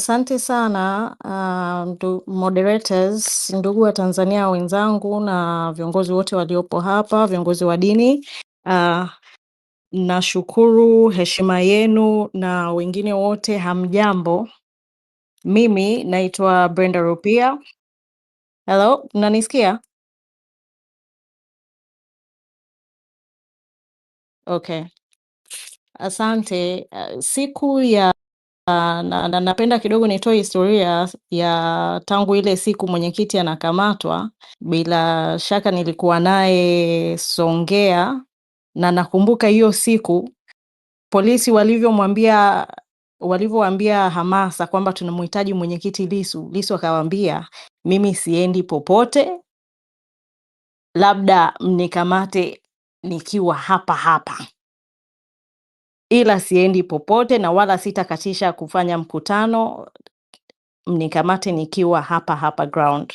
Asante sana, moderators, ndugu wa Tanzania wenzangu na viongozi wote waliopo hapa, viongozi wa dini. Nashukuru heshima yenu na wengine wote hamjambo. Mimi naitwa Brenda Rupia. Hello, mnanisikia? Okay. Asante. Siku ya napenda kidogo nitoe historia ya tangu ile siku mwenyekiti anakamatwa. Bila shaka nilikuwa naye Songea, na nakumbuka hiyo siku polisi walivyoambia Hamasa kwamba tunamhitaji mwenyekiti Lissu akawaambia, mimi siendi popote, labda mnikamate nikiwa hapa hapa, ila siendi popote na wala sitakatisha kufanya mkutano, mnikamate nikiwa hapa hapa ground.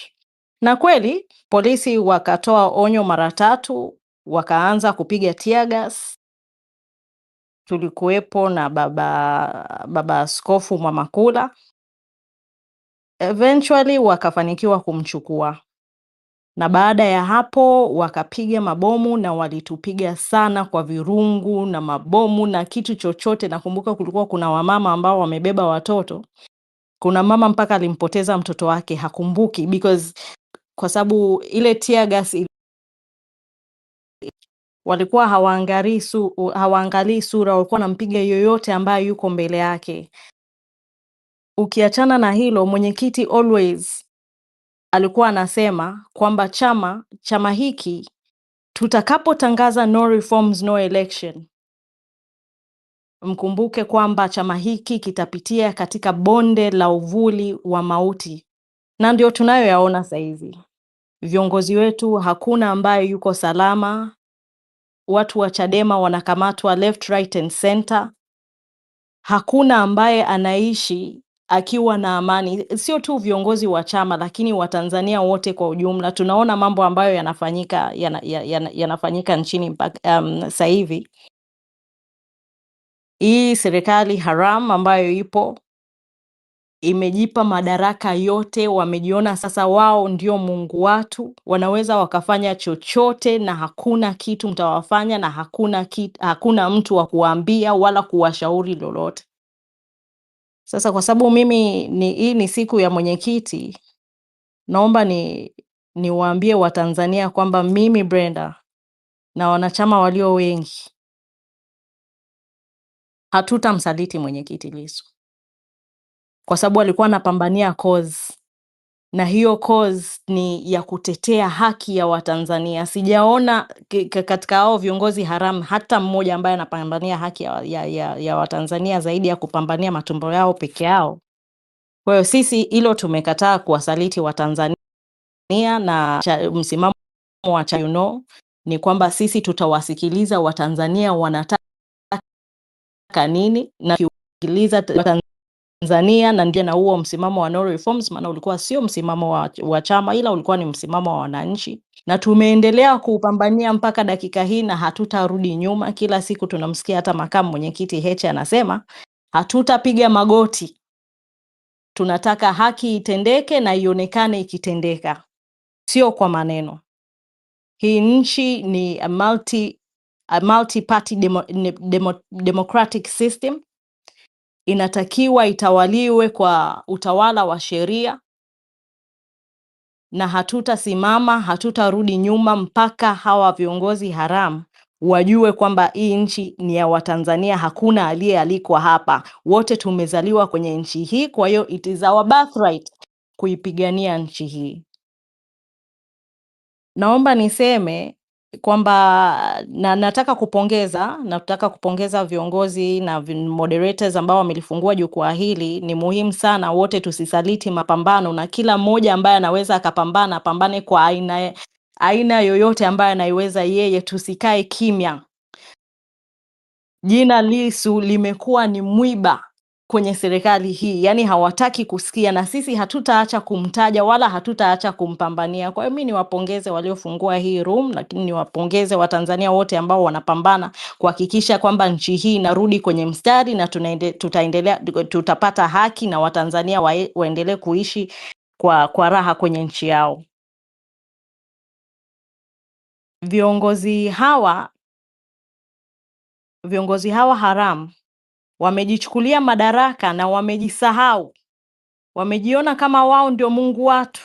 Na kweli polisi wakatoa onyo mara 3, wakaanza kupiga tear gas. Tulikuwepo na baba Askofu Mwamakula. Eventually wakafanikiwa kumchukua, na baada ya hapo wakapiga mabomu, na walitupiga sana kwa virungu na mabomu na kitu chochote. Nakumbuka kulikuwa kuna wamama ambao wamebeba watoto. Kuna mama mpaka alimpoteza mtoto wake, hakumbuki kwa sababu ile tear gas walikuwa hawaangalii sura, walikuwa wanampiga yoyote ambaye yuko mbele yake. Ukiachana na hilo, mwenyekiti always alikuwa anasema kwamba chama hiki tutakapotangaza no reforms no election, mkumbuke kwamba chama hiki kitapitia katika bonde la uvuli wa mauti, na ndio tunayoyaona sasa hivi. Viongozi wetu hakuna ambaye yuko salama. Watu wa Chadema wanakamatwa left, right and center. Hakuna ambaye anaishi akiwa na amani, sio tu viongozi wa chama lakini Watanzania wote kwa ujumla. Tunaona mambo ambayo yanafanyika nchini sasa hivi. Hii serikali haram ambayo ipo imejipa madaraka yote, wamejiona sasa wao ndio Mungu watu, wanaweza wakafanya chochote na hakuna kitu mtawafanya, na hakuna mtu wa kuambia wala kuwashauri lolote. Sasa kwa sababu mimi hii ni siku ya mwenyekiti, naomba niwaambie Watanzania kwamba mimi Brenda na wanachama walio wengi hatutamsaliti mwenyekiti Lissu, kwa sababu alikuwa anapambania cause, na hiyo cause ni ya kutetea haki ya Watanzania. Sijaona katika hao viongozi haramu hata mmoja ambaye anapambania haki ya Watanzania zaidi ya kupambania matumbo yao peke yao. Kwa hiyo sisi hilo tumekataa kuwasaliti Watanzania, na msimamo wa ni kwamba sisi tutawasikiliza Watanzania wanataka nini, na kusikiliza Tanzania, na ndio na huo msimamo wa no reforms, maana ulikuwa sio msimamo wa chama, ila ulikuwa ni msimamo wa wananchi, na tumeendelea kuupambania mpaka dakika hii na hatutarudi nyuma. Kila siku tunamsikia hata makamu mwenyekiti Heche anasema hatutapiga magoti, tunataka haki itendeke na ionekane ikitendeka, sio kwa maneno. Hii nchi ni a multi-party democratic system. Inatakiwa itawaliwe kwa utawala wa sheria, na hatutasimama, hatutarudi nyuma mpaka hawa viongozi haramu wajue kwamba hii nchi ni ya Watanzania. Hakuna aliyealikwa hapa, wote tumezaliwa kwenye nchi hii. Kwa hiyo it is our birthright kuipigania nchi hii. Naomba niseme kwamba nataka kupongeza viongozi na moderators ambao wamelifungua jukwaa hili. Ni muhimu sana wote tusisaliti mapambano, na kila mmoja ambaye anaweza akapambana apambane kwa aina yoyote ambaye anaiweza yeye. Tusikae kimya. Jina Lissu limekuwa ni mwiba kwenye serikali hii, yani hawataki kusikia, na sisi hatutaacha kumtaja wala hatutaacha kumpambania. Kwa hiyo mimi niwapongeze waliofungua hii room, lakini niwapongeze Watanzania wote ambao wanapambana kuhakikisha kwamba nchi hii inarudi kwenye mstari na tutapata haki na Watanzania waendelee kuishi kwa raha kwenye nchi yao. Viongozi hawa haramu wamejichukulia madaraka na wamejisahau. Wamejiona kama wao ndio Mungu watu.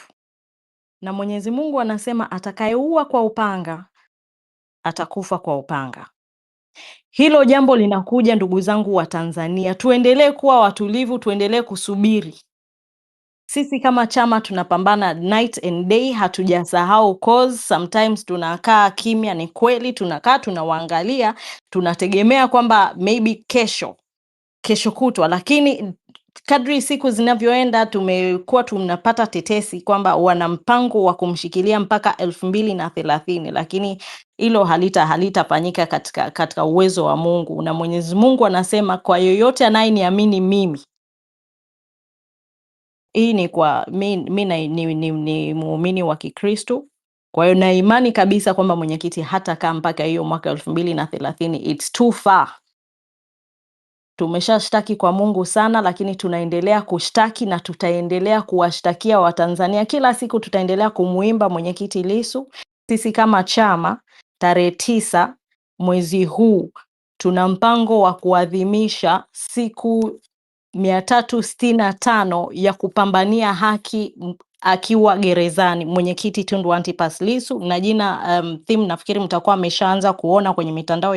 Na Mwenyezi Mungu anasema atakayeua kwa upanga atakufa kwa upanga. Hilo jambo linakuja, ndugu zangu wa Tanzania. Tuendelee kuwa watulivu, tuendelee kusubiri. Sisi kama chama tunapambana night and day, hatujasahau cause. Sometimes tunakaa kimya, ni kweli, tunakaa tunawaangalia, tunategemea kwamba maybe kesho kutwa, lakini kadri siku zinavyoenda tumekuwa tunapata tetesi kwamba wana mpango wa kumshikilia mpaka 2030, lakini hilo halitafanyika katika uwezo wa Mungu. Na Mwenyezi Mungu anasema kwa yoyote anayeniamini mimi, hii ni kwa mimi ni muumini wa Kikristo. Kwa hiyo na imani kabisa kwamba mwenyekiti hatakaa mpaka hiyo mwaka 2030. It's too far. Tumeshashtaki kwa Mungu sana, lakini tunaendelea kushtaki na tutaendelea kuwashtakia Watanzania. Kila siku tutaendelea kumuimba mwenyekiti Lissu. Sisi kama chama tarehe 9 mwezi huu tuna mpango wa kuadhimisha siku 365 ya kupambania haki akiwa gerezani mwenyekiti Tundu Antipas Lissu, na jina theme nafikiri mtakuwa ameshaanza kuona kwenye mitandao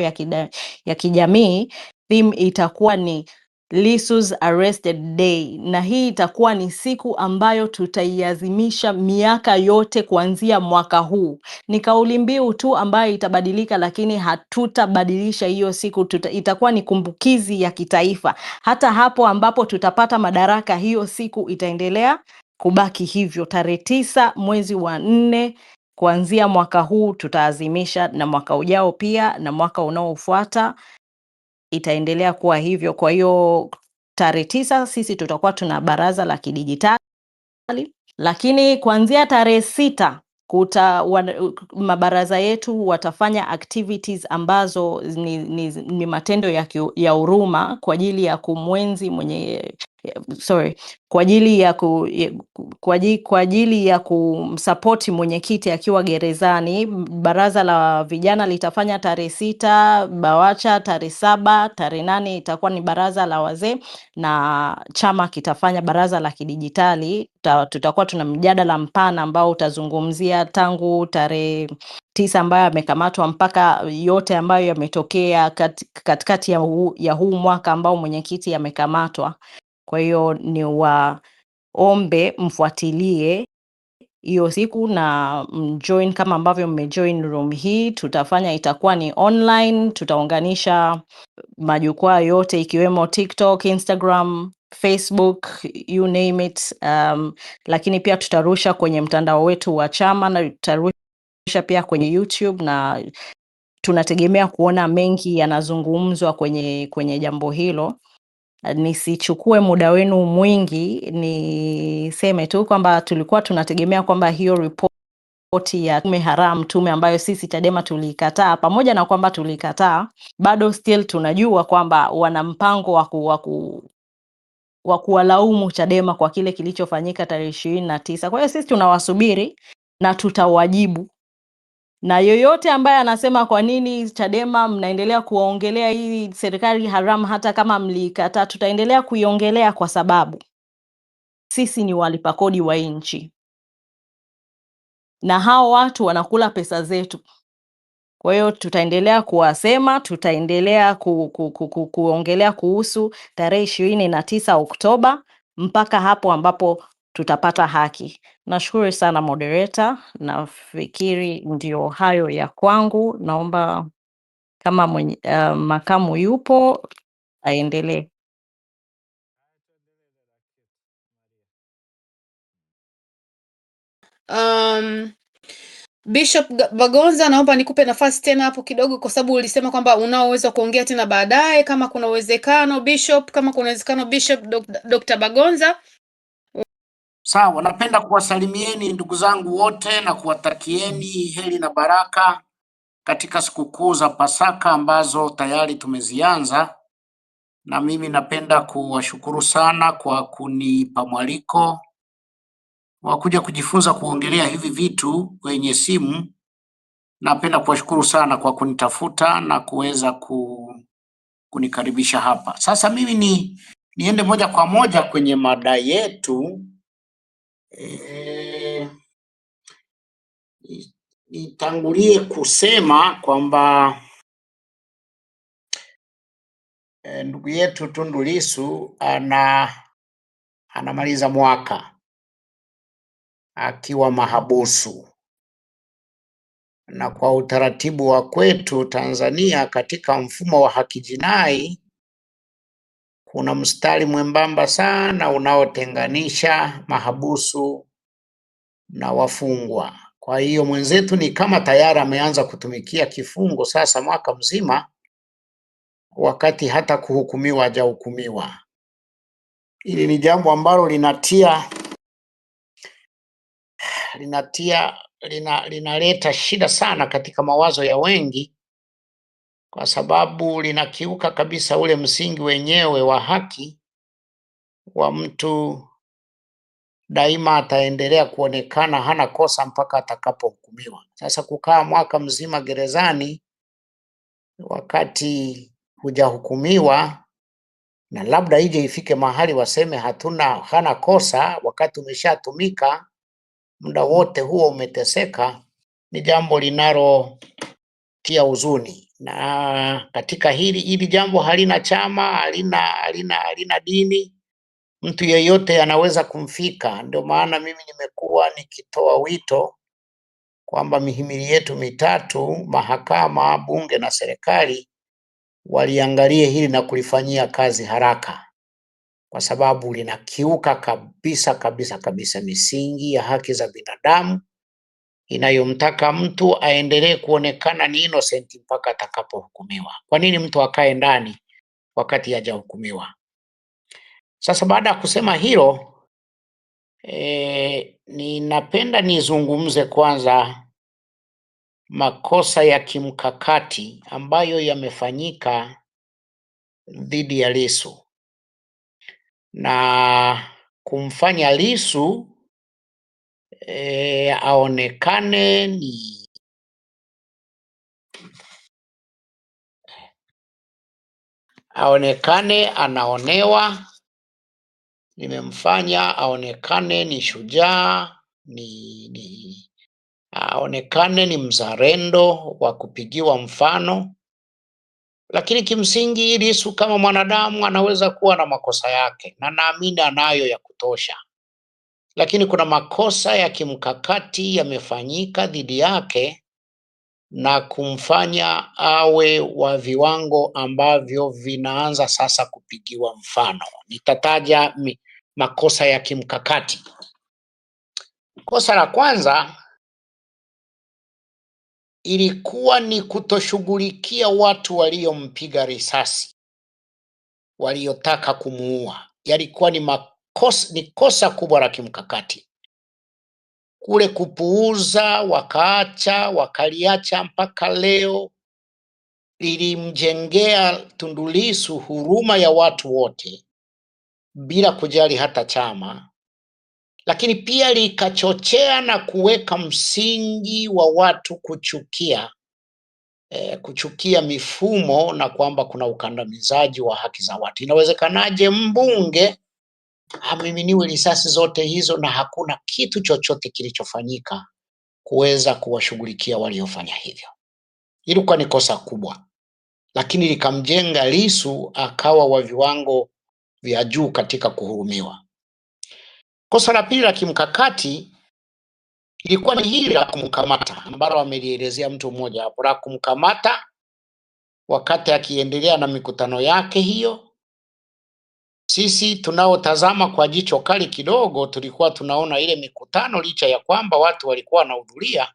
ya kijamii. Theme itakuwa ni Lissu's Arrested Day, na hii itakuwa ni siku ambayo tutaiazimisha miaka yote kuanzia mwaka huu. Ni kauli mbiu tu ambayo itabadilika, lakini hatutabadilisha hiyo siku. Itakuwa ni kumbukizi ya kitaifa. Hata hapo ambapo tutapata madaraka, hiyo siku itaendelea kubaki hivyo. Tarehe 9 mwezi wa 4 kuanzia mwaka huu tutaazimisha, na mwaka ujao pia, na mwaka unaofuata itaendelea kuwa hivyo. Kwa hiyo tarehe 9 sisi tutakuwa tuna baraza la kidijitali, lakini kuanzia tarehe 6 mabaraza yetu watafanya activities ambazo ni matendo ya huruma kwa ajili ya kumwenzi kwa ajili ya kumsupport mwenyekiti akiwa gerezani. Baraza la vijana litafanya tarehe 6, Bawacha tarehe 7, tarehe 8 itakuwa ni baraza la wazee, na chama kitafanya baraza la kidijitali. Tutakuwa tuna mjadala mpana ambao utazungumzia tangu tarehe 9 ambayo amekamatwa mpaka yote ambayo yametokea katikati ya huu mwaka ambao mwenyekiti amekamatwa. Kwa hiyo ni waombe mfuatilie hiyo siku na mjoin kama ambavyo mmejoin room hii. Tutafanya, itakuwa ni online, tutaunganisha majukwaa yote ikiwemo TikTok, Instagram, Facebook, you name it. Lakini pia tutarusha kwenye mtandao wetu wa chama na tutarusha pia kwenye YouTube, na tunategemea kuona mengi yanazungumzwa kwenye jambo hilo. Nisichukue muda wenu mwingi, niseme tu kwamba tulikuwa tunategemea kwamba hiyo ripoti ya tume haramu, tume ambayo sisi Chadema tulikataa, pamoja na kwamba tulikataa, bado still tunajua kwamba wana mpango wa kuwalaumu Chadema kwa kile kilichofanyika tarehe 29. Kwa hiyo sisi tunawasubiri na tutawajibu. Na yoyote ambaye anasema kwa nini Chadema mnaendelea kuongelea hii serikali haramu hata kama mlikataa, tutaendelea kuiongelea kwa sababu sisi ni walipa kodi wa nchi. Na hao watu wanakula pesa zetu. Kwa hiyo tutaendelea kuwasema, tutaendelea kuongelea kuhusu tarehe 29 Oktoba mpaka hapo ambapo tutapata haki. Nashukuru sana moderator, nafikiri ndio hayo ya kwangu. Naomba kama makamu yupo aendelee. Bishop Bagonza, naomba nikupe nafasi tena hapo kidogo, kwa sababu ulisema kwamba unaoweza kuongea tena baadaye kama kuna uwezekano. Bishop, kama kuna uwezekano, Bishop Dr. Bagonza. Sawa, napenda kuwasalimieni ndugu zangu wote na kuwatakieni heri na baraka katika sikukuu za Pasaka ambazo tayari tumezianza, na mimi napenda kuwashukuru sana kwa kunipa mwaliko wa kuja kujifunza kuongelea hivi vitu kwenye simu. Napenda kuwashukuru sana kwa kunitafuta na kuweza kunikaribisha hapa. Sasa mimi niende moja kwa moja kwenye mada yetu. Nitangulie kusema kwamba ndugu yetu Tundu Lissu anamaliza mwaka akiwa mahabusu, na kwa utaratibu wa kwetu Tanzania katika mfumo wa haki jinai kuna mstari mwembamba sana unaotenganisha mahabusu na wafungwa. Kwa hiyo mwenzetu ni kama tayari ameanza kutumikia kifungo sasa mwaka mzima, wakati hata kuhukumiwa hajahukumiwa. Hili ni jambo ambalo linaleta shida sana katika mawazo ya wengi, kwa sababu linakiuka kabisa ule msingi wenyewe wa haki wa mtu. Daima ataendelea kuonekana hana kosa mpaka atakapohukumiwa. Sasa kukaa mwaka mzima gerezani wakati hujahukumiwa, na labda ije ifike mahali waseme hana kosa, wakati umeshatumika muda wote huo umeteseka, ni jambo linalotia huzuni. Na katika hili jambo halina chama, halina dini, mtu yeyote anaweza kumfika. Ndio maana mimi nimekuwa nikitoa wito kwamba mihimili yetu mitatu, mahakama, bunge na serikali, waliangalie hili na kulifanyia kazi haraka, kwa sababu linakiuka kabisa misingi ya haki za binadamu inayomtaka mtu aendelee kuonekana ni innocent mpaka atakapohukumiwa. Kwa nini mtu akae ndani wakati hajahukumiwa? Sasa baada ya kusema hilo, ninapenda nizungumze kwanza makosa ya kimkakati ambayo yamefanyika dhidi ya Lissu na kumfanya Lissu aonekane anaonewa, nimemfanya aonekane ni shujaa, aonekane ni mzalendo wa kupigiwa mfano. Lakini kimsingi Lissu kama mwanadamu anaweza kuwa na makosa yake, na naamini anayo ya kutosha, lakini kuna makosa ya kimkakati yamefanyika dhidi yake na kumfanya awe wa viwango ambavyo vinaanza sasa kupigiwa mfano. Nitataja makosa ya kimkakati. Kosa la kwanza ilikuwa ni kutoshughulikia watu waliompiga risasi, waliotaka kumuua. Yalikuwa ni kosa kubwa la kimkakati. Kule kupuuza, wakaliacha mpaka leo, lilimjengea Tundu Lissu huruma ya watu wote bila kujali hata chama, lakini pia likachochea na kuweka msingi wa watu kuchukia mifumo na kwamba kuna ukandamizaji wa haki za watu. Inawezekanaje mbunge amiminiwe risasi zote hizo na hakuna kitu chochote kilichofanyika kuweza kuwashughulikia waliofanya hivyo? Ilikuwa ni kosa kubwa, lakini likamjenga Lissu akawa wa viwango vya juu katika kuhurumiwa. Kosa la pili la kimkakati ilikuwa ni hili la kumkamata, ambalo amelielezea mtu mmoja hapo, la kumkamata wakati akiendelea na mikutano yake hiyo. Sisi tunaotazama kwa jicho kali kidogo tulikuwa tunaona ile mikutano, licha ya kwamba watu walikuwa wanahudhuria,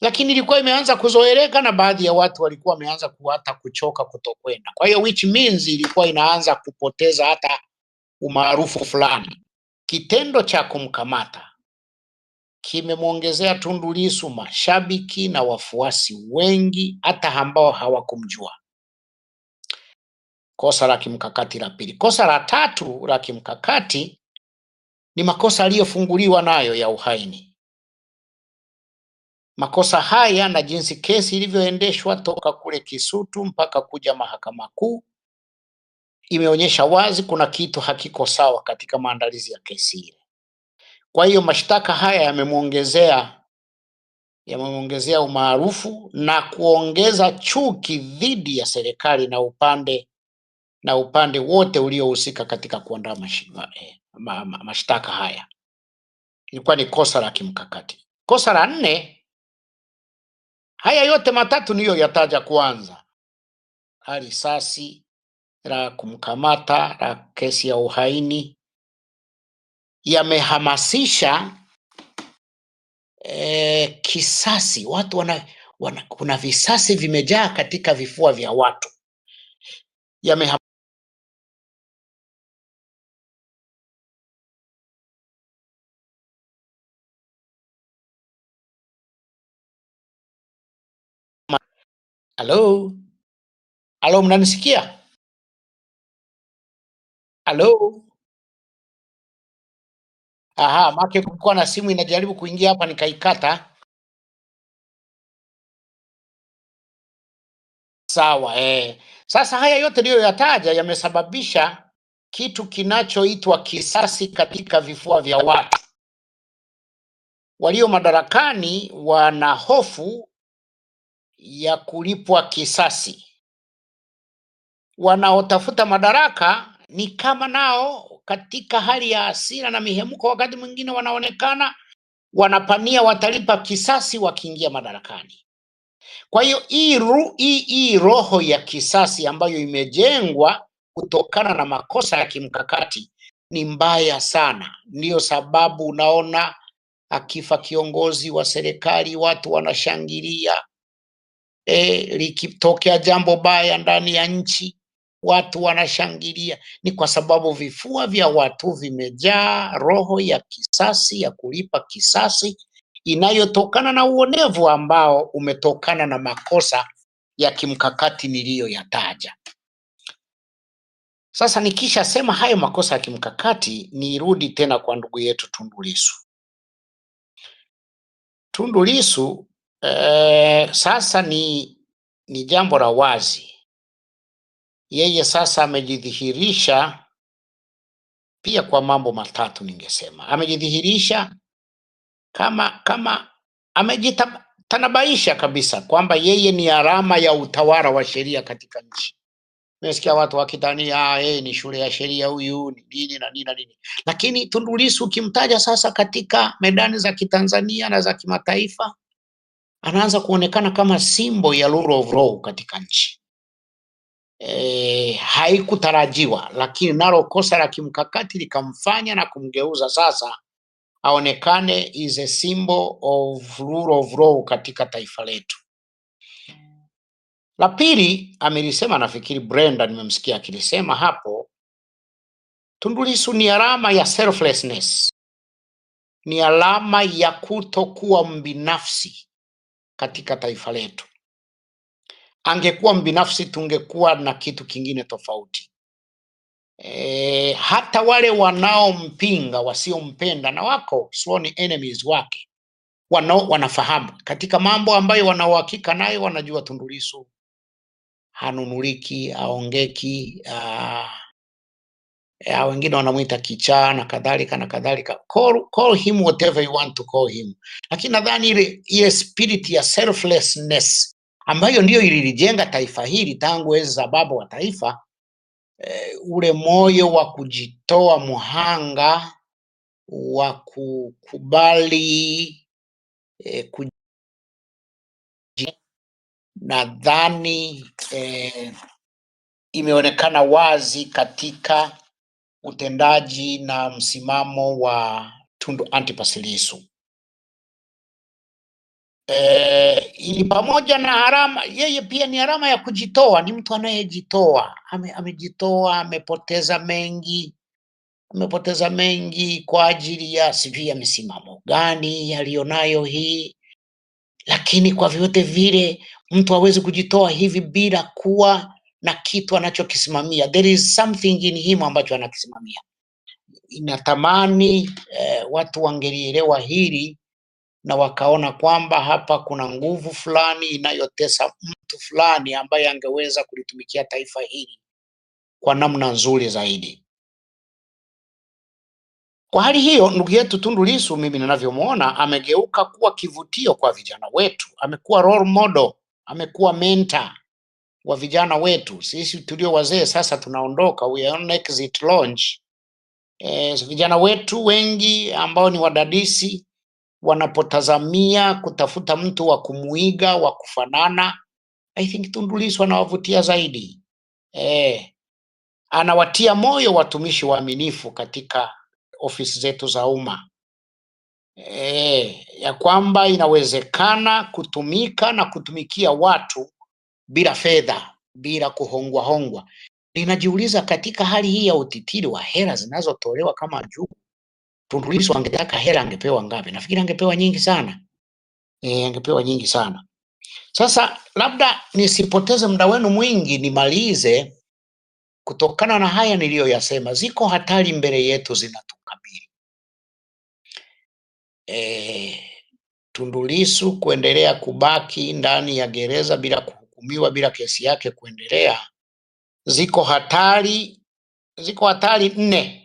lakini ilikuwa imeanza kuzoeleka na baadhi ya watu walikuwa wameanza hata kuchoka kutokwenda. Kwa hiyo which means ilikuwa inaanza kupoteza hata umaarufu fulani. Kitendo cha kumkamata kimemwongezea Tundu Lissu mashabiki na wafuasi wengi hata ambao hawakumjua. Kosa la kimkakati la pili. Kosa la tatu la kimkakati ni makosa aliyofunguliwa nayo ya uhaini. Makosa haya na jinsi kesi ilivyoendeshwa toka kule Kisutu mpaka kuja Mahakama Kuu imeonyesha wazi kuna kitu hakiko sawa katika maandalizi ya kesi ile. Kwa hiyo mashtaka haya yamemwongezea umaarufu na kuongeza chuki dhidi ya serikali na upande wote uliohusika katika kuandaa mashtaka haya. Ilikuwa ni kosa la kimkakati. Kosa la nne, haya yote matatu niyo yataja kwanza: la risasi, la kumkamata, la kesi ya uhaini, yamehamasisha kisasi. Watu kuna visasi vimejaa katika vifua vya watu. Halo? Halo, mnanisikia? Halo? Aha, make kulikuwa na simu inajaribu kuingia hapa nikaikata. Sawa, Sasa haya yote ndiyo yataja yamesababisha kitu kinachoitwa kisasi katika vifua vya watu. Walio madarakani wana hofu ya kulipwa kisasi. Wanaotafuta madaraka ni kama nao katika hali ya hasira na mihemko, wakati mwingine wanaonekana wanapania watalipa kisasi wakiingia madarakani. Kwa hiyo hii roho ya kisasi ambayo imejengwa kutokana na makosa ya kimkakati ni mbaya sana. Ndiyo sababu unaona akifa kiongozi wa serikali watu wanashangilia. Likitokea jambo baya ndani ya nchi watu wanashangilia. Ni kwa sababu vifua vya watu vimejaa roho ya kisasi, ya kulipa kisasi, inayotokana na uonevu ambao umetokana na makosa ya kimkakati niliyoyataja. Sasa nikisha sema hayo makosa ya kimkakati, nirudi tena kwa ndugu yetu Tundu Lissu. Tundu Lissu sasa ni jambo la wazi. Yeye sasa amejidhihirisha pia kwa mambo matatu. Ningesema amejidhihirisha kama amejitanabaisha kabisa kwamba yeye ni alama ya utawala wa sheria katika nchi. Nimesikia watu wakitania ni shule ya sheria huyu, ni nini na nini na nini. Lakini Tundu Lissu ukimtaja sasa katika medani za kitanzania na za kimataifa, anaanza kuonekana kama simbo ya rule of law katika nchi. Haikutarajiwa, lakini nalo kosa la kimkakati likamfanya na kumgeuza sasa aonekane is a symbol of rule of law katika taifa letu. La pili amelisema, nafikiri Brenda nimemsikia akilisema hapo, Tundu Lissu ni alama ya selflessness, ni alama ya kutokuwa mbinafsi katika taifa letu. Angekuwa mbinafsi tungekuwa na kitu kingine tofauti. Hata wale wanaompinga, wasiompenda, na wako sworn enemies wake, wanafahamu katika mambo ambayo wanauhakika nayo, wanajua Tundu Lissu hanunuliki, aongeki, wengine wanamuita kichaa na kadhalika na kadhalika. Call him whatever you want to call him. Lakini nadhani ile spirit ya selflessness ambayo ndiyo ililijenga taifa hili tangu enzi za baba wa taifa, ule moyo wa kujitoa muhanga, wa kukubali nadhani imeonekana wazi katika utendaji na msimamo wa Tundu Antipas Lissu. Ili pamoja na alama, yeye pia ni alama ya kujitoa, ni mtu anayejitoa, amejitoa, amepoteza mengi kwa ajili ya sijui ya misimamo gani aliyonayo hii, lakini kwa vyote vile mtu hawezi kujitoa hivi bila kuwa na kitu anachokisimamia. There is something in him ambacho anakisimamia. Inatamani watu wangelielewa hili na wakaona kwamba hapa kuna nguvu fulani inayotesa mtu fulani ambaye angeweza kulitumikia taifa hili kwa namna nzuri zaidi. Kwa hali hiyo, ndugu yetu Tundu Lissu, mimi ninavyomuona, amegeuka kuwa kivutio kwa vijana wetu, amekuwa role model, amekuwa mentor wa vijana wetu. Sisi tulio wazee sasa tunaondoka, we are on exit launch. Vijana wetu wengi ambao ni wadadisi wanapotazamia kutafuta mtu wa kumuiga, wa kufanana, I think Tundu Lissu anawavutia zaidi. Anawatia moyo watumishi waaminifu katika ofisi zetu za umma, ya kwamba inawezekana kutumika na kutumikia watu bila fedha, bila kuhongwa. Ninajiuliza, katika hali hii ya utitiri wa hela zinazotolewa kama juu, Tundu Lissu angetaka hela angepewa ngapi? Nafikiri angepewa nyingi sana. Angepewa nyingi sana. Sasa labda nisipoteze muda wenu mwingi, nimalize. Kutokana na haya niliyoyasema, ziko hatari mbele yetu zinatukabili. Tundu Lissu kuendelea kubaki ndani ya gereza bila kuhukumiwa, bila kesi yake kuendelea, ziko hatari nne.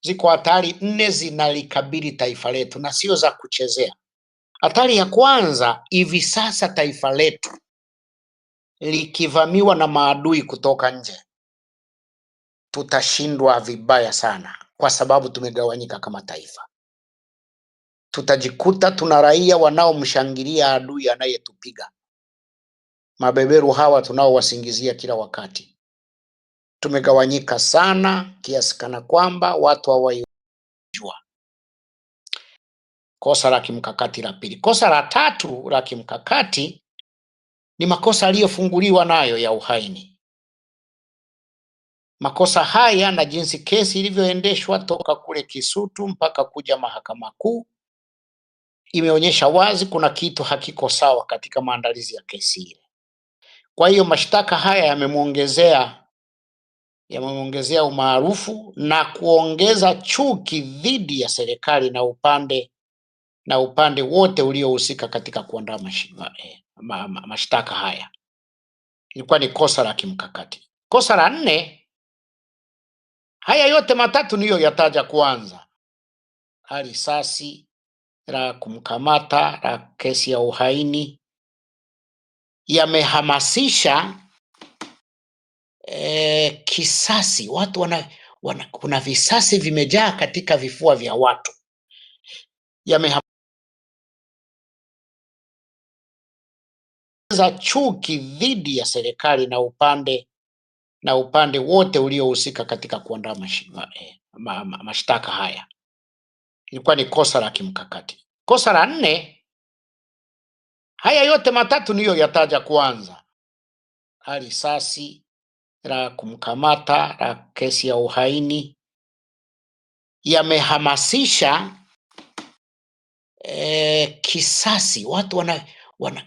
Ziko hatari nne zinalikabili taifa letu na sio za kuchezea. Hatari ya kwanza, hivi sasa taifa letu likivamiwa na maadui kutoka nje, tutashindwa vibaya sana, kwa sababu tumegawanyika kama taifa. Tutajikuta tuna raia wanaomshangilia adui anayetupiga, mabeberu hawa tunaowasingizia kila wakati. Tumegawanyika sana kiasi kana kwamba watu hawaijua. Kosa la kimkakati la pili. Kosa la tatu la kimkakati ni makosa aliyofunguliwa nayo ya uhaini. Makosa haya na jinsi kesi ilivyoendeshwa toka kule Kisutu mpaka kuja Mahakama Kuu imeonyesha wazi kuna kitu hakiko sawa katika maandalizi ya kesi ile. Kwa hiyo mashtaka haya yamemuongezea umaarufu na kuongeza chuki dhidi ya serikali na upande wote uliohusika katika kuandaa mashtaka haya. Ilikuwa ni kosa la kimkakati. Kosa la nne, haya yote matatu niyo yataja kwanza: la risasi, la kumkamata, la kesi ya uhaini, yamehamasisha kisasi. Watu kuna visasi vimejaa katika vifua vya watu. Yamehamasisha chuki dhidi ya serikali na upande wote uliohusika katika kuandaa mashtaka haya. Ilikuwa ni kosa la kimkakati. Kosa la nne, haya yote matatu niyo yataja kwanza: la risasi, la kumkamata, la kesi ya uhaini, yamehamasisha kisasi. Watu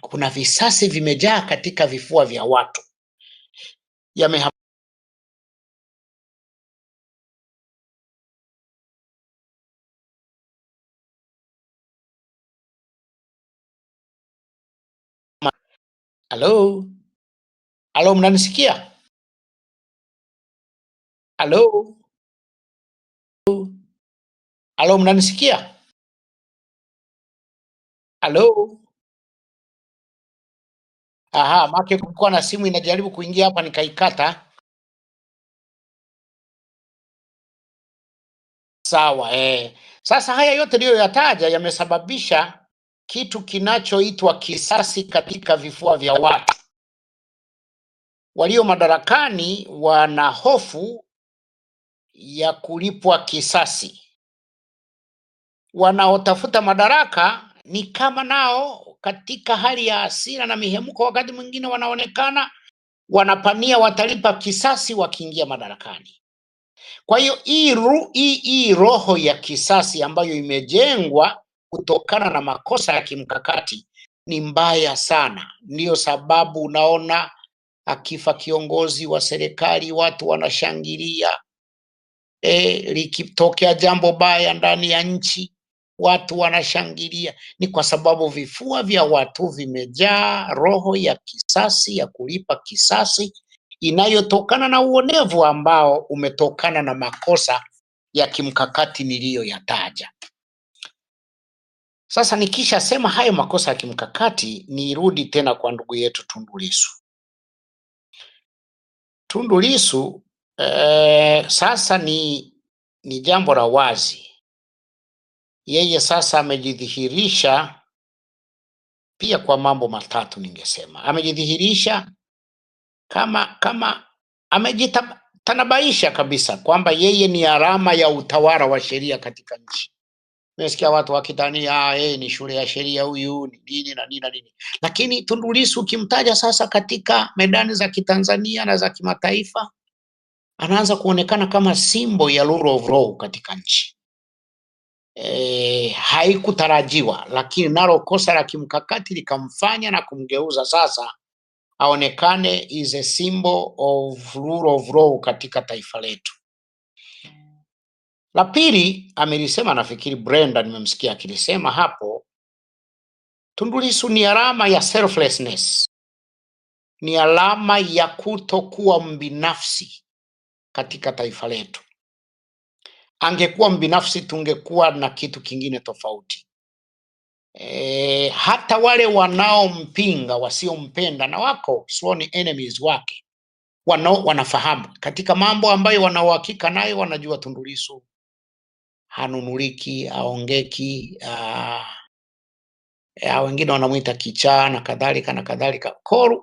kuna visasi vimejaa katika vifua vya watu. Yamehamasisha Halo? Halo, mnanisikia? Halo? Halo, mnanisikia? Halo? Aha, make kulikuwa na simu inajaribu kuingia hapa nikaikata. Sawa, Sasa haya yote ndiyo yataja yamesababisha kitu kinachoitwa kisasi katika vifua vya watu. Walio madarakani wana hofu ya kulipwa kisasi. Wanaotafuta madaraka ni kama nao katika hali ya hasira na mihemko, wakati mwingine wanaonekana wanapania watalipa kisasi wakiingia madarakani. Kwa hiyo hii roho ya kisasi ambayo imejengwa kutokana na makosa ya kimkakati ni mbaya sana. Ndiyo sababu unaona akifa kiongozi wa serikali watu wanashangilia. Likitokea jambo baya ndani ya nchi watu wanashangilia. Ni kwa sababu vifua vya watu vimejaa roho ya kisasi, ya kulipa kisasi, inayotokana na uonevu ambao umetokana na makosa ya kimkakati niliyoyataja. Sasa nikisha sema hayo makosa ya kimkakati, nirudi tena kwa ndugu yetu Tundu Lissu. Tundu Lissu sasa ni jambo la wazi. Yeye sasa amejidhihirisha pia kwa mambo matatu ningesema. Amejidhihirisha kama amejitanabaisha kabisa kwamba yeye ni alama ya utawala wa sheria katika nchi. Nimesikia watu wakidhania ni shule ya sheria huyu, ni nini na nini na nini. Lakini Tundu Lissu ukimtaja sasa katika medani za kitanzania na za kimataifa, anaanza kuonekana kama symbol ya rule of law katika nchi. Haikutarajiwa, lakini nalo kosa la kimkakati likamfanya na kumgeuza sasa aonekane is a symbol of rule of law katika taifa letu. La pili amelisema, nafikiri Brenda nimemsikia akilisema hapo, Tundu Lissu ni alama ya selflessness, ni alama ya kutokuwa mbinafsi katika taifa letu. Angekuwa mbinafsi tungekuwa na kitu kingine tofauti. Hata wale wanaompinga, wasiompenda, na wako sworn enemies wake, wanafahamu katika mambo ambayo wanauhakika nayo, wanajua Tundu Lissu hanunuliki, aongeki, wengine wanamuita kichaa na kadhalika na kadhalika.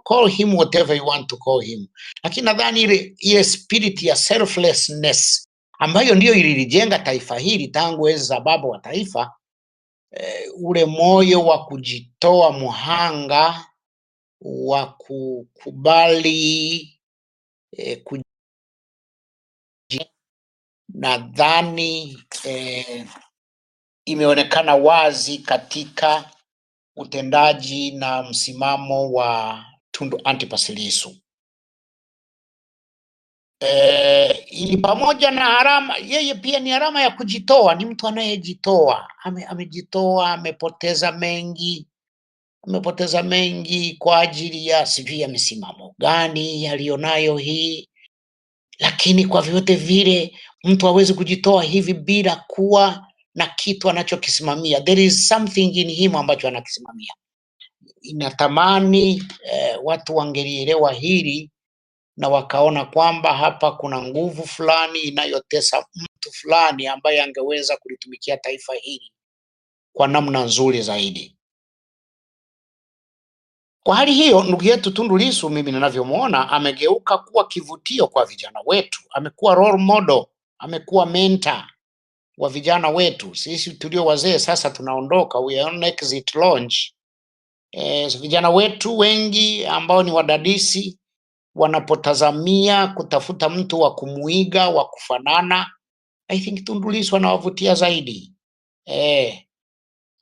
Call him whatever you want to call him. Lakini nadhani ile spirit ya selflessness ambayo ndiyo ililijenga taifa hili tangu enzi za baba wa taifa, ule moyo wa kujitoa muhanga, wa kukubali nadhani imeonekana wazi katika utendaji na msimamo wa Tundu Antipas Lissu. Ili pamoja na alama, yeye pia ni alama ya kujitoa, ni mtu anayejitoa. Amejitoa, amepoteza mengi kwa ajili ya sivia misimamo gani alionayo hii, lakini kwa vyote vile mtu hawezi kujitoa hivi bila kuwa na kitu anachokisimamia. There is something in him ambacho anakisimamia. Inatamani watu wangelielewa hili na wakaona kwamba hapa kuna nguvu fulani inayotesa mtu fulani ambaye angeweza kulitumikia taifa hili kwa namna nzuri zaidi. Kwa hali hiyo, ndugu yetu Tundu Lissu, mimi ninavyomuona, amegeuka kuwa kivutio kwa vijana wetu. Amekuwa role model, amekuwa mentor wa vijana wetu. Sisi tulio wazee sasa tunaondoka, we are on exit launch. Vijana wetu wengi ambao ni wadadisi wanapotazamia kutafuta mtu wa kumuiga, wa kufanana, I think Tundu Lissu anawavutia zaidi.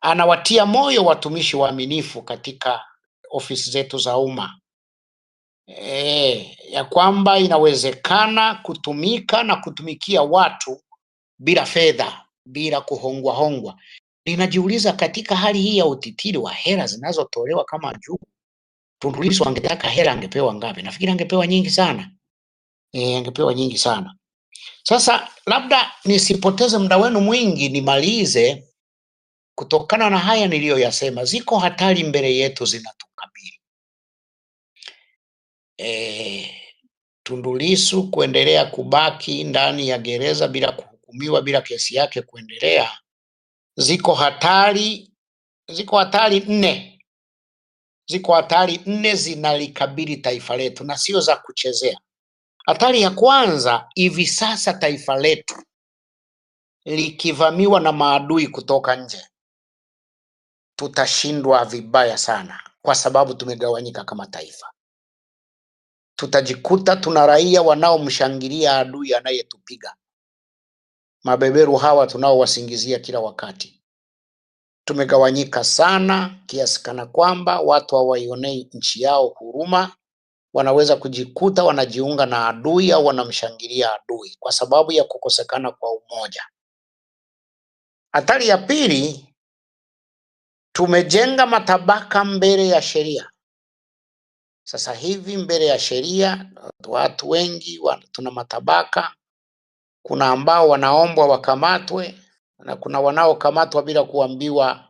Anawatia moyo watumishi waaminifu katika ofisi zetu za umma, ya kwamba inawezekana kutumika na kutumikia watu bila fedha, bila kuhongwa. Ninajiuliza, katika hali hii ya utitiri wa hela zinazotolewa kama juu, Tundu Lissu angetaka hela angepewa ngapi? Nafikiri angepewa nyingi sana. Angepewa nyingi sana. Sasa labda nisipoteze muda wenu mwingi, nimalize kutokana na haya niliyoyasema. Ziko hatari mbele yetu zinatukabili. Tundu Lissu kuendelea kubaki ndani ya gereza bila kuhukumiwa, bila kesi yake kuendelea, ziko hatari 4. Ziko hatari 4 zinalikabili taifa letu na sio za kuchezea. Hatari ya kwanza, hivi sasa taifa letu likivamiwa na maadui kutoka nje. tutashindwa vibaya sana, kwa sababu tumegawanyika kama taifa. Tutajikuta tuna raia wanaomshangilia adui anayetupiga. Mabeberu hawa tunaowasingizia kila wakati. Tumegawanyika sana kiasi kana kwamba watu hawaionei nchi yao huruma. Wanaweza kujikuta wanajiunga na adui au wanamshangilia adui kwa sababu ya kukosekana kwa umoja. Hatari ya pili, tumejenga matabaka mbele ya sheria. Sasa hivi mbele ya sheria watu wengi tuna matabaka. Kuna ambao wanaombwa wakamatwe na kuna wanaokamatwa bila kuambiwa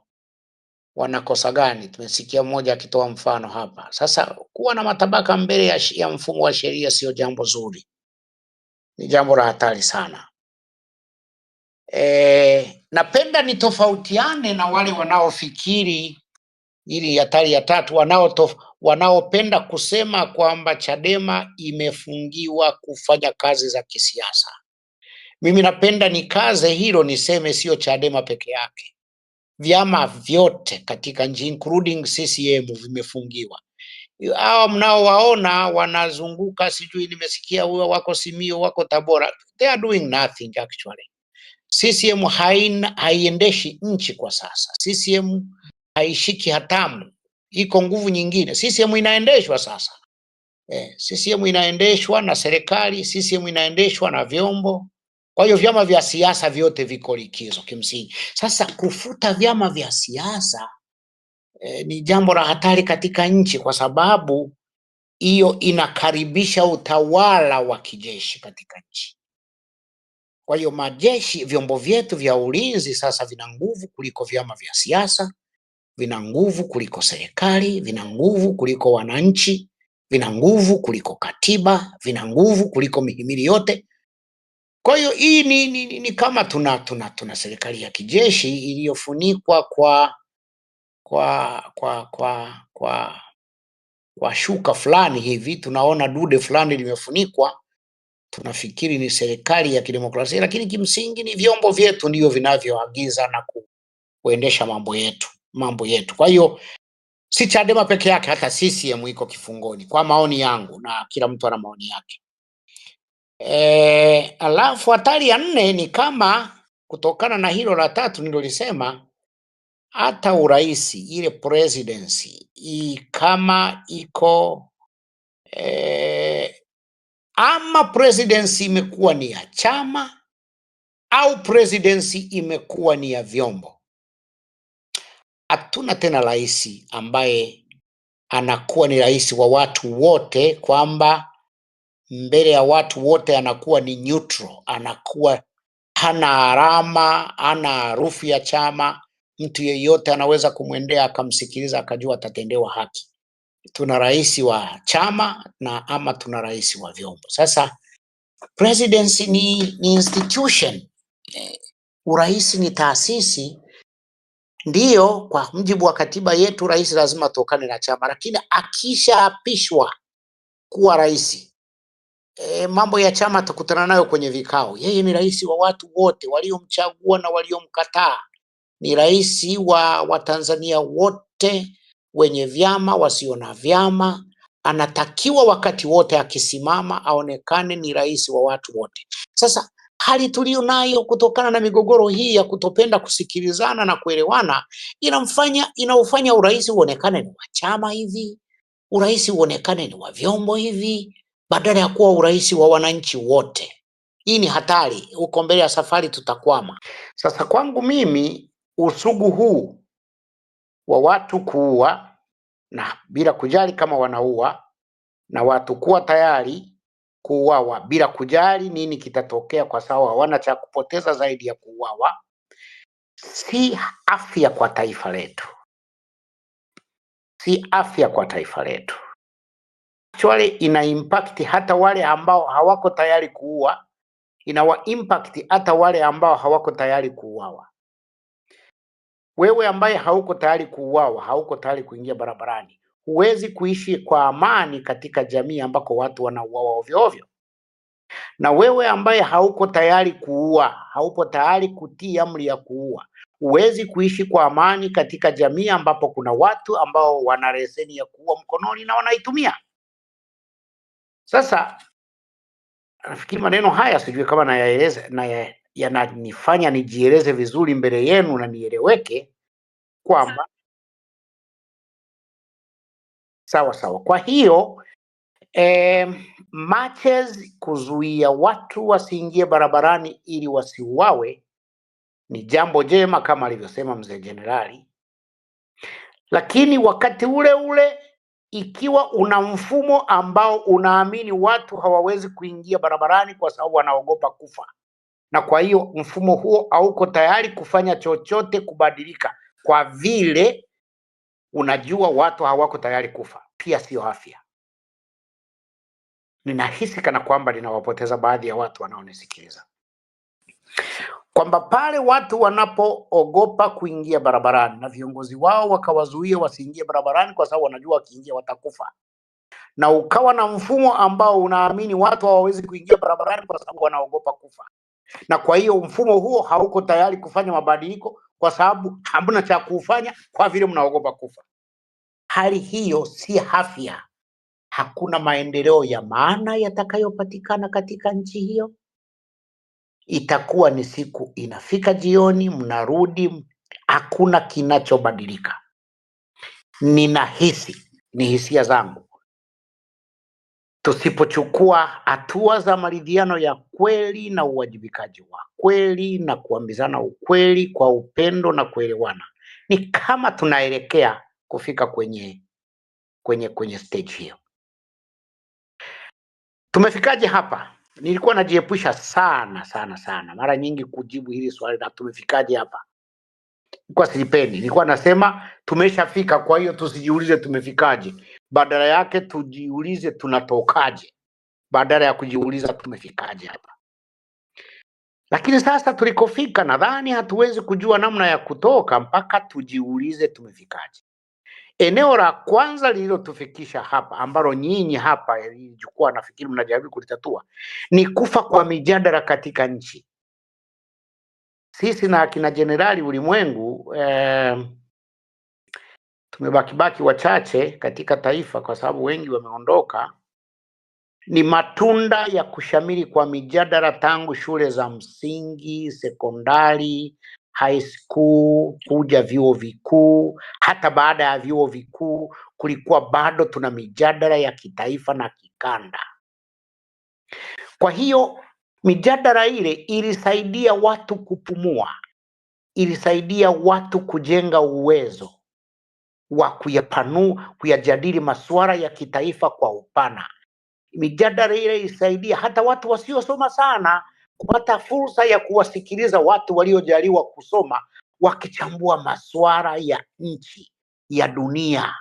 wanakosa gani. Tumesikia mmoja akitoa mfano hapa. Sasa kuwa na matabaka mbele ya mfumo wa sheria sio jambo zuri, ni jambo la hatari sana. Napenda nitofautiane na wale wanaofikiri, ili hatari ya tatu, wanaopenda kusema kwamba Chadema imefungiwa kufanya kazi za kisiasa. Mimi napenda nikaze hilo, niseme sio Chadema peke yake. Vyama vyote katika nchi including CCM vimefungiwa. Hao mnaowaona wanazunguka, sijui nimesikia huyo wako Simio, wako Tabora, they are doing nothing actually. CCM haiendeshi nchi kwa sasa. CCM haishiki hatamu, iko nguvu nyingine. CCM inaendeshwa sasa. CCM inaendeshwa na serikali, CCM inaendeshwa na vyombo. Kwa hiyo vyama vya siasa vyote viko likizo kimsingi. Sasa kufuta vyama vya siasa ni jambo la hatari katika nchi, kwa sababu hiyo inakaribisha utawala wa kijeshi katika nchi. Kwa hiyo majeshi, vyombo vyetu vya ulinzi sasa vina nguvu kuliko vyama vya siasa, vina nguvu kuliko serikali, vina nguvu kuliko wananchi, vina nguvu kuliko katiba, vina nguvu kuliko mihimili yote. Kwa hiyo hii ni kama tuna serikali ya kijeshi iliyofunikwa kwa shuka fulani hivi. Tunaona dude fulani limefunikwa, tunafikiri ni serikali ya kidemokrasia, lakini kimsingi ni vyombo vyetu ndio vinavyoagiza na kuendesha mambo yetu. Kwa hiyo si Chadema peke yake, hata CCM iko kifungoni kwa maoni yangu, na kila mtu ana maoni yake. Alafu hatari ya nne ni kama kutokana na hilo la tatu nilolisema, hata uraisi, ile presidency kama iko ama presidency imekuwa ni ya chama au presidency imekuwa ni ya vyombo. Hatuna tena rais ambaye anakuwa ni rais wa watu wote, kwamba mbele ya watu wote anakuwa ni neutral, anakuwa hana alama, hana harufu ya chama. Mtu yeyote anaweza kumwendea akamsikiliza akajua atatendewa haki. Tuna rais wa chama ama tuna rais wa vyombo. Sasa presidency ni institution, urais ni taasisi. Ndiyo, kwa mujibu wa katiba yetu rais lazima atokane na chama, lakini akishaapishwa kuwa rais, mambo ya chama atakutana nayo kwenye vikao. Yeye ni rais wa watu wote, waliomchagua na waliomkataa. Ni rais wa Tanzania wote, wenye vyama, wasio na vyama. Anatakiwa wakati wote akisimama aonekane ni rais wa watu wote. Sasa hali tulio nayo kutokana na migogoro hii ya kutopenda kusikilizana na kuelewana, inaufanya urais uonekane ni wa chama hivi, urais uonekane ni wa vyombo hivi, badala ya kuwa urais wa wananchi wote. Hii ni hatari, huko mbele ya safari tutakwama. Sasa kwangu mimi, usugu huu wa watu kuua na bila kujali kama wanaua, na watu kuwa tayari kuuawa bila kujali nini kitatokea, kwa sababu hawana cha kupoteza zaidi ya kuuawa, si afya kwa taifa letu, si afya kwa taifa letu. Actually ina impact hata wale ambao hawako tayari kuua, inawa impact hata wale ambao hawako tayari kuuawa. Wewe ambaye hauko tayari kuuawa, hauko tayari kuingia barabarani, huwezi kuishi kwa amani katika jamii ambako watu wanauawa ovyo ovyo. Na wewe ambaye hauko tayari kuua, haupo tayari kutii amri ya kuua, huwezi kuishi kwa amani katika jamii ambapo kuna watu ambao wana leseni ya kuua mkononi na wanaitumia. Sasa nafikiri maneno haya sijui kama nayaeleza na yananifanya nijieleze vizuri mbele yenu na nieleweke kwamba sawa. Kwa hiyo marches, kuzuia watu wasiingie barabarani ili wasiuawe ni jambo jema kama alivyosema mzee Jenerali, lakini wakati ule ule ikiwa una mfumo ambao unaamini watu hawawezi kuingia barabarani kwa sababu wanaogopa kufa, na kwa hiyo mfumo huo hauko tayari kufanya chochote kubadilika kwa vile unajua watu hawako tayari kufa, pia sio afya. Ninahisi kana kwamba ninawapoteza baadhi ya watu wanaonisikiliza, kwamba pale watu wanapoogopa kuingia barabarani na viongozi wao wakawazuia wasiingie barabarani kwa sababu wanajua wakiingia watakufa, na ukawa na mfumo ambao unaamini watu hawawezi kuingia barabarani kwa sababu wanaogopa kufa, na kwa hiyo mfumo huo hauko tayari kufanya mabadiliko kwa sababu hamna cha kufanya kwa vile mnaogopa kufa. Hali hiyo si afya. Hakuna maendeleo ya maana yatakayopatikana katika nchi hiyo. Itakuwa ni siku inafika jioni, mnarudi, hakuna kinachobadilika. Ninahisi, ni hisia zangu, tusipochukua hatua za maridhiano ya kweli na uwajibikaji wa kweli na kuambizana ukweli kwa upendo na kuelewana, ni kama tunaelekea kufika kwenye stage hiyo. Tumefikaje hapa? Nilikuwa najiepusha sana mara nyingi kujibu hili swali na tumefikaje hapa. Kwa sipendi, nilikuwa nasema tumeshafika, kwa hiyo tusijiulize tumefikaje. Badala yake tujiulize tunatokaje, badala ya kujiuliza tumefikaje hapa. Lakini sasa tulikofika, nadhani hatuwezi kujua namna ya kutoka mpaka tujiulize tumefikaje. Eneo la kwanza lililotufikisha hapa, ambalo nyinyi hapa jukwaa nafikiri mnajaribu kulitatua, ni kufa kwa mijadala katika nchi. Sisi na akina Jenerali Ulimwengu tumebaki wachache katika taifa kwa sababu wengi wameondoka. Ni matunda ya kushamiri kwa mijadala tangu shule za msingi, sekondari, high school, kuja vyuo vikuu. Hata baada ya vyuo vikuu kulikuwa bado tuna mijadala ya kitaifa na kikanda. Kwa hiyo mijadala ile ilisaidia watu kupumua, ilisaidia watu kujenga uwezo wa kuyajadili masuala ya kitaifa kwa upana. Mijadala ile ilisaidia hata watu wasiosoma sana kupata fursa ya kuwasikiliza watu waliojaliwa kusoma wakichambua masuala ya nchi, ya dunia.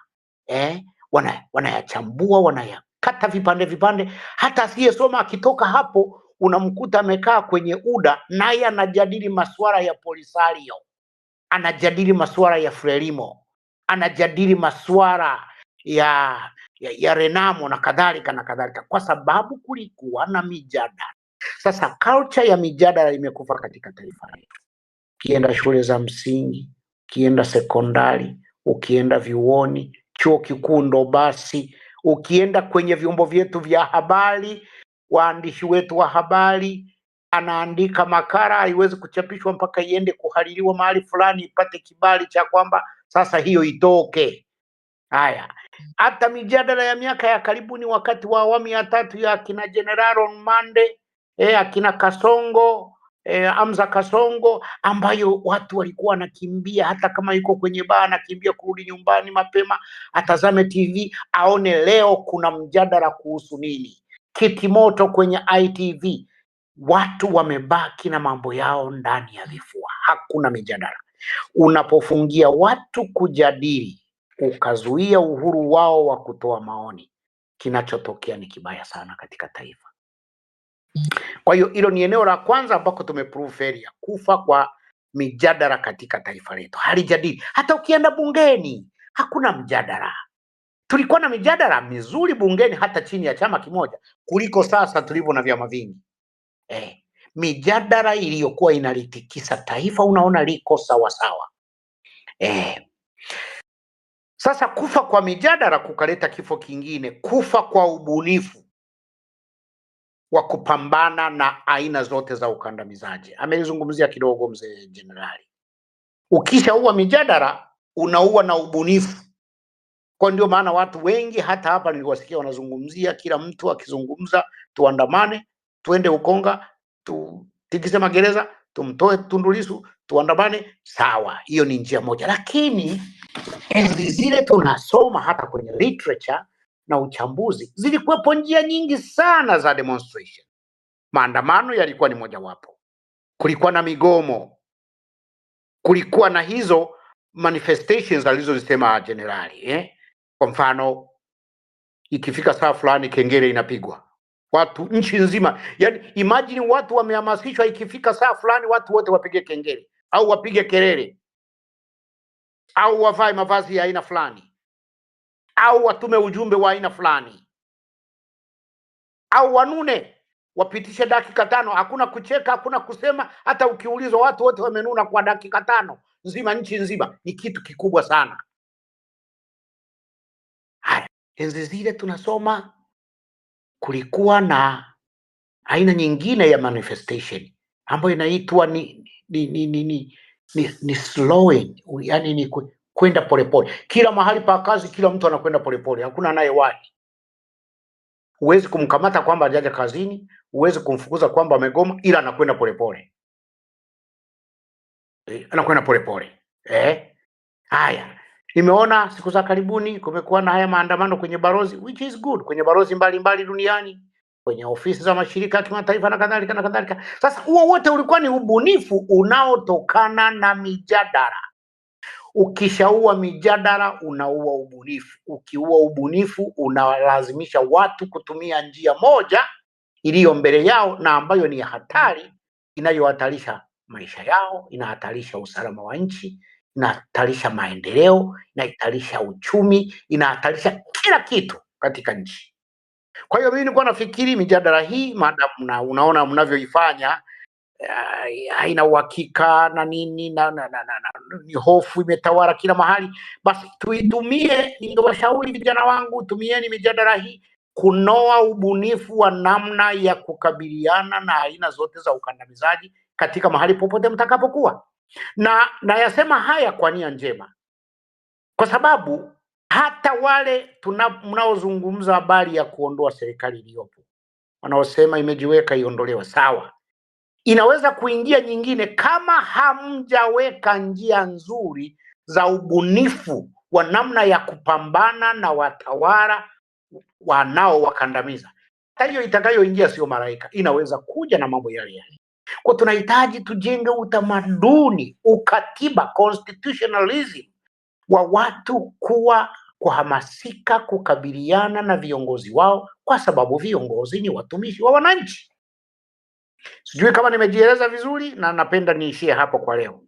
Wanayachambua, wanayakata vipande. Hata asiyesoma akitoka hapo unamkuta amekaa kwenye UDA naye anajadili masuala ya Polisario, anajadili masuala ya Frelimo, anajadili masuala ya Renamo na kadhalika, kwa sababu kulikuwa na mijadala. Sasa culture ya mijadala imekufa katika taifa letu. Ukienda shule za msingi, ukienda sekondari, ukienda vyuoni, chuo kikuu ndo basi, ukienda kwenye vyombo vyetu vya habari, waandishi wetu wa habari anaandika makala, haiwezi kuchapishwa mpaka iende kuhaririwa mahali fulani ipate kibali cha kwamba sasa hiyo itoke. Haya, hata mijadala ya miaka ya karibuni wakati wa awamu ya 3 ya akina General Mande, akina Kasongo, Amza Kasongo, ambayo watu walikuwa wanakimbia, hata kama yuko kwenye baa anakimbia kurudi nyumbani mapema, atazame TV aone leo kuna mjadala kuhusu nini. Kitimoto kwenye ITV, watu wamebaki na mambo yao ndani ya vifua, hakuna mijadala. Unapofungia watu kujadili, ukazuia uhuru wao wa kutoa maoni, kinachotokea ni kibaya sana katika taifa. Kwa hiyo hilo ni eneo la kwanza ambako tumeprove failure, kufa kwa mijadala katika taifa letu. Halijadili. Hata ukienda bungeni hakuna mjadala. tulikuwa na mijadala mizuri bungeni hata chini ya chama kimoja kuliko sasa tulivyo na vyama vingi. Mijadala iliyokuwa inalitikisa taifa unaona liko sawa sawa. Sasa kufa kwa mijadala kukaleta kifo kingine, kufa kwa ubunifu wa kupambana na aina zote za ukandamizaji. Amelizungumzia kidogo mzee Jenerali. Ukishaua mijadala unaua na ubunifu. Kwa ndio maana watu wengi hata hapa niliwasikia wanazungumzia, kila mtu akizungumza tuandamane, tuende Ukonga, tutikise magereza, tumtoe Tundu Lissu, tuandamane. Sawa, hiyo ni njia moja, lakini enzi zile tunasoma hata kwenye literature na uchambuzi, zilikuwepo njia nyingi sana za demonstration. Maandamano yalikuwa ni mojawapo, kulikuwa na migomo, kulikuwa na hizo manifestations alizozisema Jenerali. Kwa mfano, ikifika saa fulani kengele inapigwa, watu nchi nzima, yani imagine watu wamehamasishwa, ikifika saa fulani watu wote wapige kengele au wapige kelele au wavae mavazi ya aina fulani au watume ujumbe wa aina fulani au wanune, wapitishe dakika 5, hakuna kucheka, hakuna kusema. Hata ukiulizwa, watu wote wamenuna kwa dakika 5 nzima, nchi nzima. Ni kitu kikubwa sana. Haya, enzi zile tunasoma kulikuwa na aina nyingine ya manifestation ambayo inaitwa ni slowing, yani ni kwenda polepole. Kila mahali pa kazi kila mtu anakwenda polepole, hakuna anayewahi. Huwezi kumkamata kwamba hajaja kazini, huwezi kumfukuza kwamba amegoma, ila anakwenda polepole. Anakwenda polepole. Haya, nimeona siku za karibuni kumekuwa na haya maandamano kwenye balozi, which is good, kwenye balozi mbalimbali duniani, kwenye ofisi za mashirika ya kimataifa na kadhalika na kadhalika. Sasa huo wote ulikuwa ni ubunifu unaotokana na mijadala. Ukishaua mijadala unaua ubunifu. Ukiua ubunifu unalazimisha watu kutumia njia moja iliyo mbele yao na ambayo ni hatari, inayohatarisha maisha yao, inahatarisha usalama wa nchi, inahatarisha maendeleo, inahatarisha uchumi, inahatarisha kila kitu katika nchi. Kwa hiyo mimi nilikuwa nafikiri mijadala hii, madam unaona mnavyoifanya, haina uhakika na nini ni hofu imetawala kila mahali, basi tuitumie. Ningewashauri vijana wangu, tumieni mijadala hii kunoa ubunifu wa namna ya kukabiliana na aina zote za ukandamizaji katika mahali popote mtakapokuwa. Na yasema haya kwa nia njema, kwa sababu hata wale mnaozungumza habari ya kuondoa serikali iliyopo, wanaosema imejiweka iondolewe, sawa, inaweza kuingia nyingine kama hamjaweka njia nzuri za ubunifu wa namna ya kupambana na watawala wanaowakandamiza. Hata hiyo itakayoingia sio malaika, inaweza kuja na mambo yale yale. Kwa tunahitaji tujenge utamaduni, ukatiba, constitutionalism wa watu kuhamasika kukabiliana na viongozi wao, kwa sababu viongozi ni watumishi wa wananchi. Sijui kama nimejieleza vizuri, na napenda niishie hapo kwa leo.